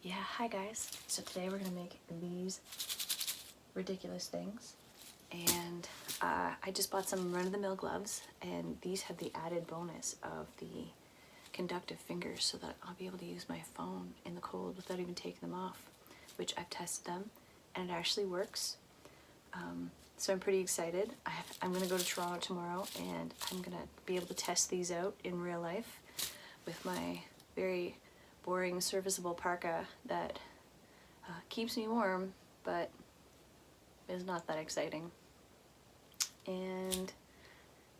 Yeah, hi guys. So today we're gonna make these ridiculous things. And I just bought some run-of-the-mill gloves, and these have the added bonus of the conductive fingers so that I'll be able to use my phone in the cold without even taking them off, which I've tested them and it actually works. So I'm pretty excited. I'm gonna go to Toronto tomorrow and I'm gonna be able to test these out in real life with my very boring serviceable parka that keeps me warm but is not that exciting. And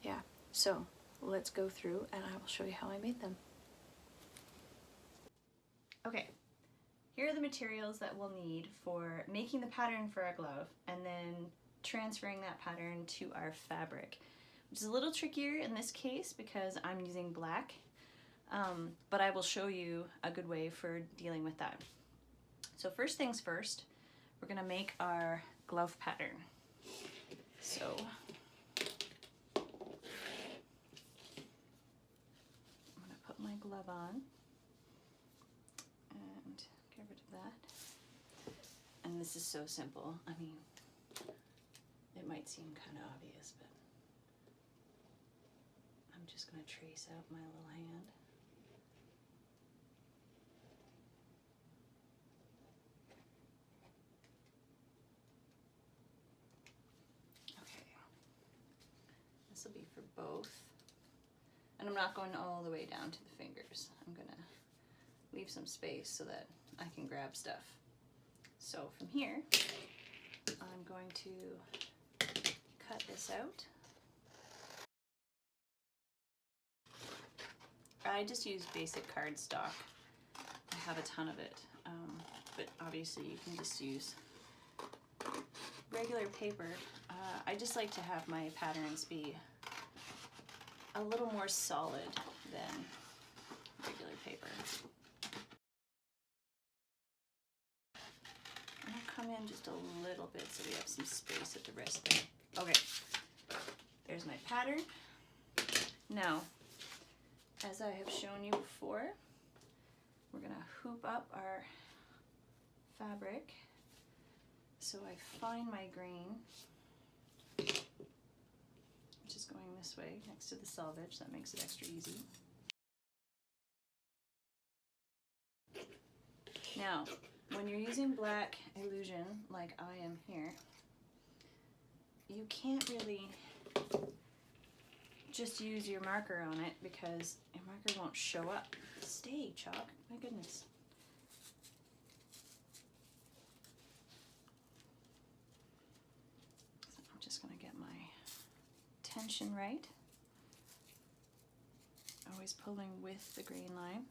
yeah, so let's go through and I will show you how I made them. Okay, here are the materials that we'll need for making the pattern for our glove and then transferring that pattern to our fabric, which is a little trickier in this case because I'm using black, but I will show you a good way for dealing with that. So first things first, we're gonna make our glove pattern. So I'm gonna put my glove on and get rid of that. And this is so simple. I mean, it might seem kind of obvious, but I'm just gonna trace out my little hand. This will be for both. And I'm not going all the way down to the fingers. I'm gonna leave some space so that I can grab stuff. So from here, I'm going to cut this out. I just use basic cardstock. I have a ton of it, but obviously you can just use regular paper. I just like to have my patterns be a little more solid than regular paper. I'm gonna come in just a little bit so we have some space at the wrist there. Okay, there's my pattern. Now, as I have shown you before, we're gonna hoop up our fabric. So I find my grain, which is going this way next to the selvage. That makes it extra easy. Now, when you're using black illusion like I am here, you can't really just use your marker on it because your marker won't show up. Stay, chalk, my goodness. So I'm just gonna get my tension right. Always pulling with the grain line.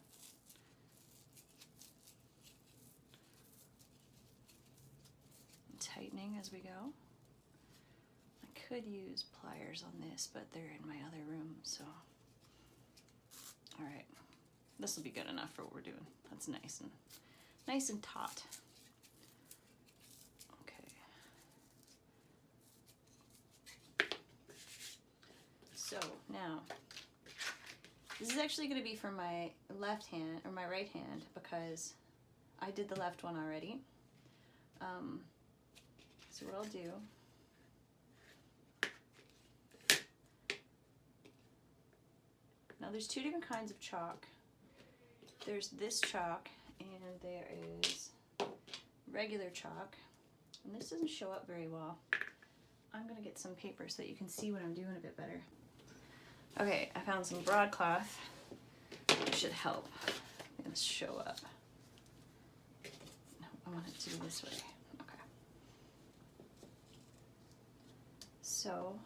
And tightening as we go. I could use pliers on this, but they're in my other room, so. All right, this will be good enough for what we're doing. That's nice and taut. Okay. So now, this is actually going to be for my left hand, or my right hand, because I did the left one already. So what I'll do, now there's two different kinds of chalk. There's this chalk and there is regular chalk. And this doesn't show up very well. I'm gonna get some paper so that you can see what I'm doing a bit better. Okay, I found some broadcloth. It should help. Let's show up. No, I want it to be this way. Okay. So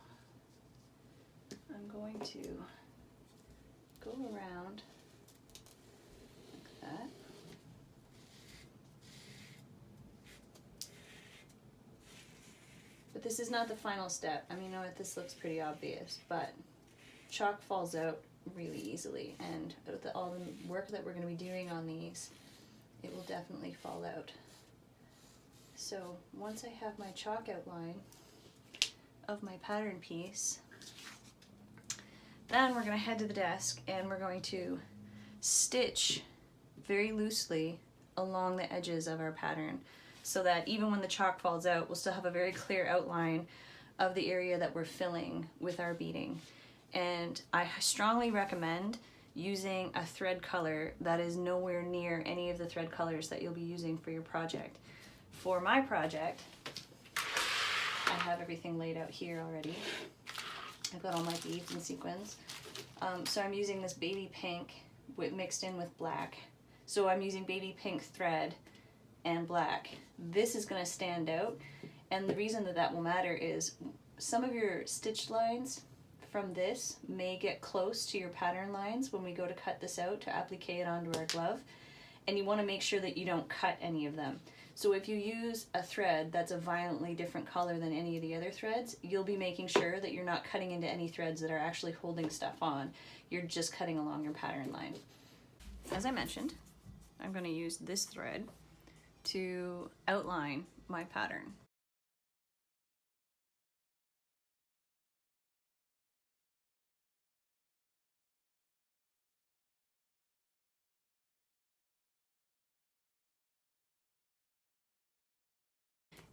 I'm going to go around like that. But this is not the final step. I mean, you know what, this looks pretty obvious, but chalk falls out really easily, and with all the work that we're going to be doing on these, it will definitely fall out. So once I have my chalk outline of my pattern piece, then we're going to head to the desk and we're going to stitch very loosely along the edges of our pattern so that even when the chalk falls out, we'll still have a very clear outline of the area that we're filling with our beading. And I strongly recommend using a thread color that is nowhere near any of the thread colors that you'll be using for your project. For my project, I have everything laid out here already. I've got all my beads and sequins. So I'm using this baby pink mixed in with black. So I'm using baby pink thread and black. This is going to stand out, and the reason that that will matter is some of your stitch lines from this may get close to your pattern lines when we go to cut this out to applique it onto our glove, and you want to make sure that you don't cut any of them. So if you use a thread that's a violently different color than any of the other threads, you'll be making sure that you're not cutting into any threads that are actually holding stuff on. You're just cutting along your pattern line. As I mentioned, I'm going to use this thread to outline my pattern.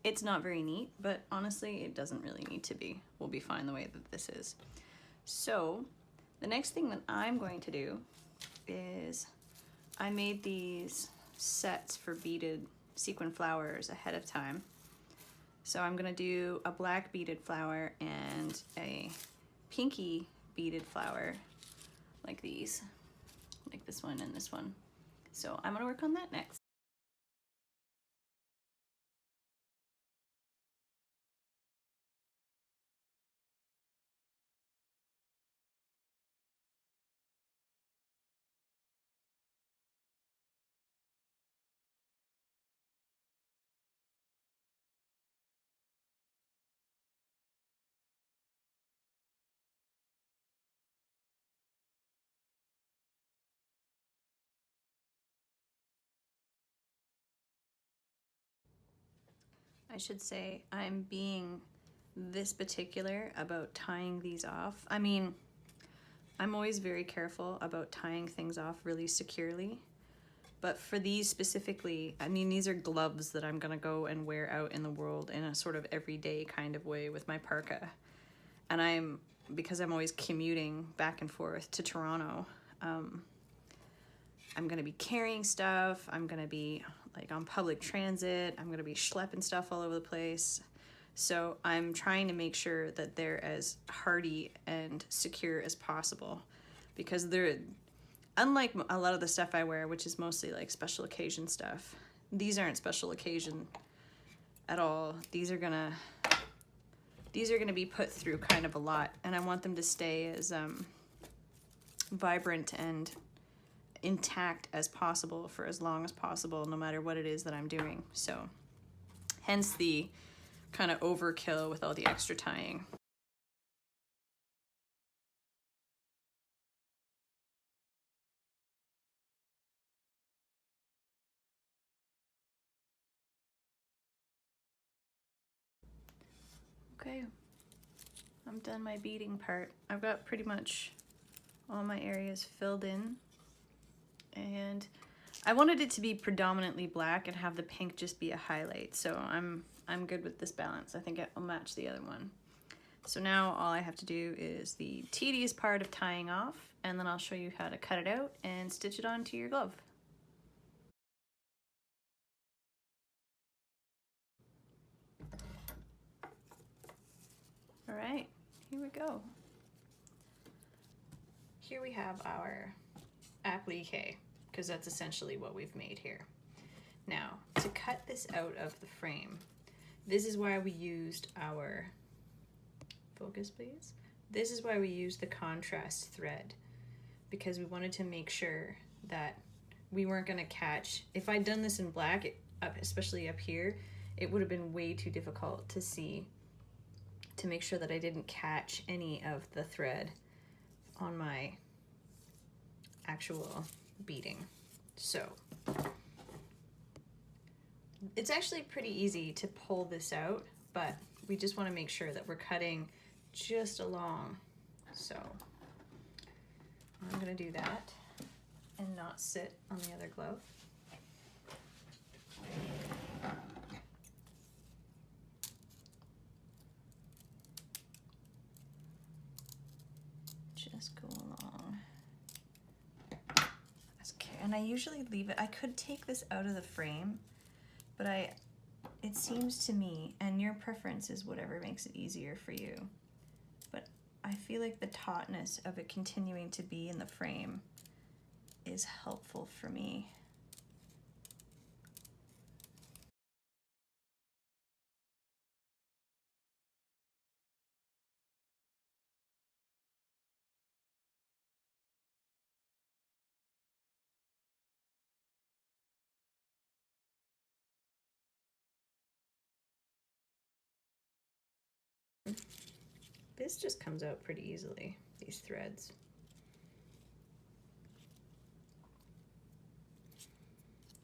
It's not very neat, but honestly, it doesn't really need to be. We'll be fine the way that this is. So the next thing that I'm going to do is I made these sets for beaded sequin flowers ahead of time. So I'm gonna do a black beaded flower and a pinky beaded flower, like these, like this one and this one. So I'm gonna work on that next. I should say I'm being this particular about tying these off. I mean, I'm always very careful about tying things off really securely, but for these specifically, I mean, these are gloves that I'm gonna go and wear out in the world in a sort of everyday kind of way with my parka. And because I'm always commuting back and forth to Toronto, I'm gonna be carrying stuff, I'm gonna be like on public transit, I'm gonna be schlepping stuff all over the place. So I'm trying to make sure that they're as hardy and secure as possible, because they're, unlike a lot of the stuff I wear, which is mostly like special occasion stuff, these aren't special occasion at all. These are gonna be put through kind of a lot, and I want them to stay as vibrant and intact as possible for as long as possible, no matter what it is that I'm doing. So hence the kind of overkill with all the extra tying. Okay, I'm done my beading part. I've got pretty much all my areas filled in, and I wanted it to be predominantly black and have the pink just be a highlight, so I'm good with this balance. I think it will match the other one. So now all I have to do is the tedious part of tying off, and then I'll show you how to cut it out and stitch it onto your glove. All right, here we go. Here we have our applique, because that's essentially what we've made here. Now, to cut this out of the frame, this is why we used our, focus please, this is why we used the contrast thread, because we wanted to make sure that we weren't going to catch, if I'd done this in black, especially up here, it would have been way too difficult to see, to make sure that I didn't catch any of the thread on my actual beading. So it's actually pretty easy to pull this out, but we just want to make sure that we're cutting just along. So I'm going to do that and not sit on the other glove. I usually leave it. I could take this out of the frame, but it seems to me, and your preference is whatever makes it easier for you, but I feel like the tautness of it continuing to be in the frame is helpful for me. This just comes out pretty easily, these threads.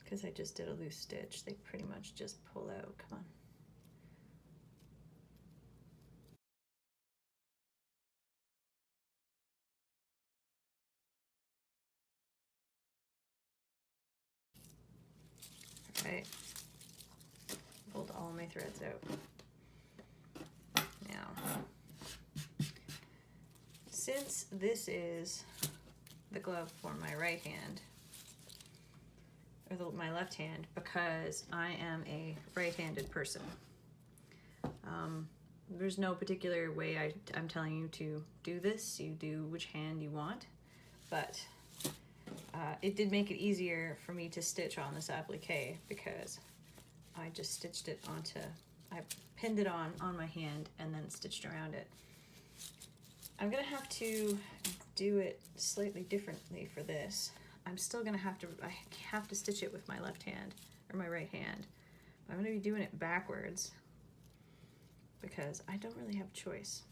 Because I just did a loose stitch, they pretty much just pull out. Come on. All right, pulled all my threads out. Now, since this is the glove for my right hand, or my left hand, because I am a right-handed person, there's no particular way I'm telling you to do this. You do which hand you want, but it did make it easier for me to stitch on this applique because I just stitched it onto, I pinned it on my hand and then stitched around it. I'm gonna have to do it slightly differently for this. I'm still gonna have to, I have to stitch it with my left hand, or my right hand. But I'm gonna be doing it backwards because I don't really have a choice.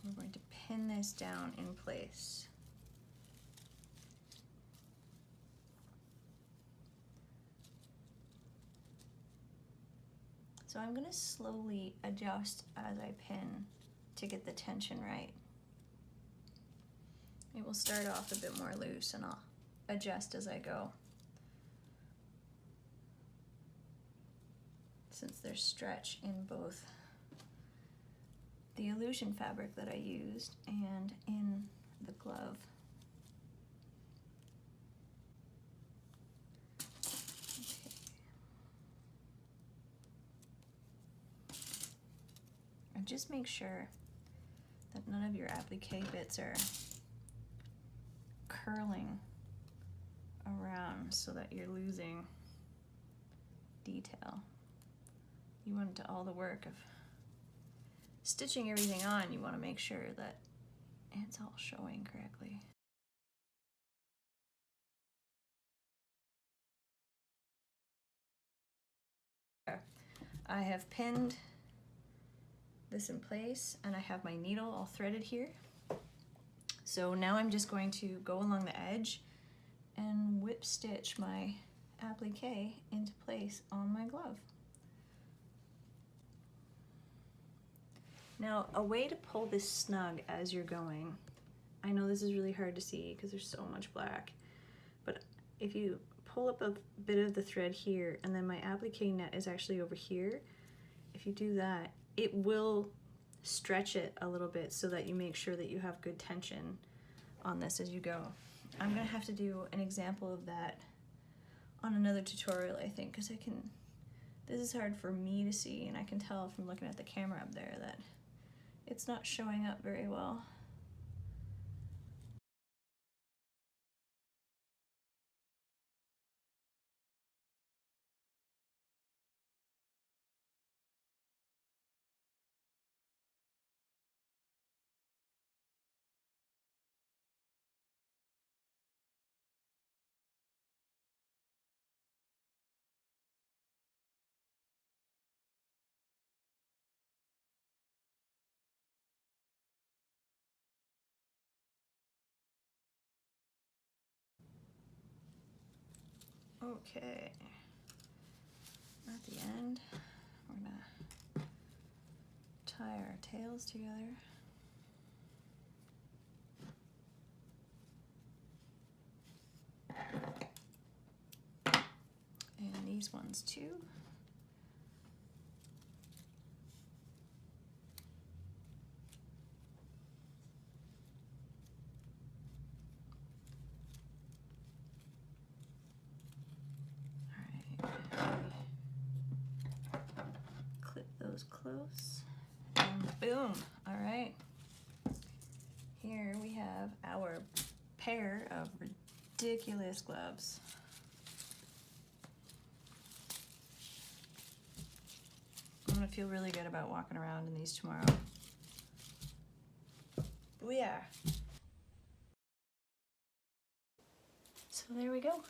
I'm going to pin this down in place. So I'm gonna slowly adjust as I pin to get the tension right. It will start off a bit more loose and I'll adjust as I go. Since there's stretch in both the illusion fabric that I used and in the glove. Okay. And just make sure that none of your applique bits are curling around so that you're losing detail. You want to all the work of stitching everything on, you want to make sure that it's all showing correctly. I have pinned this in place and I have my needle all threaded here. So now I'm just going to go along the edge and whip stitch my applique into place on my glove. Now, a way to pull this snug as you're going, I know this is really hard to see because there's so much black, but if you pull up a bit of the thread here and then my applique net is actually over here, if you do that, it will stretch it a little bit so that you make sure that you have good tension on this as you go. I'm gonna have to do an example of that on another tutorial, I think, because this is hard for me to see and I can tell from looking at the camera up there that it's not showing up very well. Okay, at the end, we're gonna tie our tails together. And these ones too. close. And boom. All right. Here we have our pair of ridiculous gloves. I'm gonna feel really good about walking around in these tomorrow. Booyah! So there we go.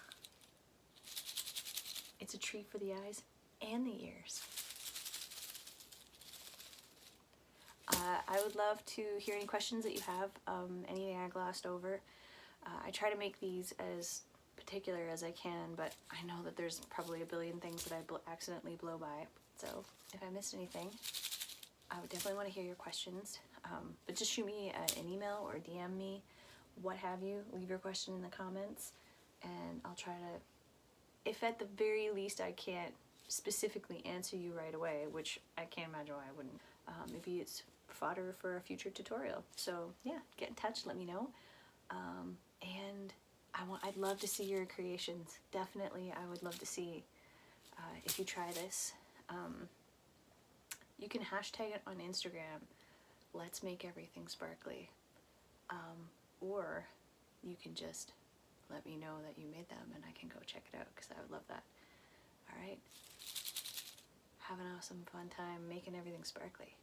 It's a treat for the eyes and the ears. I would love to hear any questions that you have, anything I glossed over. I try to make these as particular as I can, but I know that there's probably a billion things that I accidentally blow by. So if I missed anything, I would definitely want to hear your questions. But just shoot me an email or DM me, what have you. Leave your question in the comments, and I'll try to, if at the very least I can't specifically answer you right away, which I can't imagine why I wouldn't. Maybe it's fodder for a future tutorial. So yeah, get in touch, let me know. And I'd love to see your creations. Definitely, I would love to see if you try this. You can hashtag it on Instagram, let's make everything sparkly. Or you can just let me know that you made them and I can go check it out, because I would love that. All right. Have an awesome fun time making everything sparkly.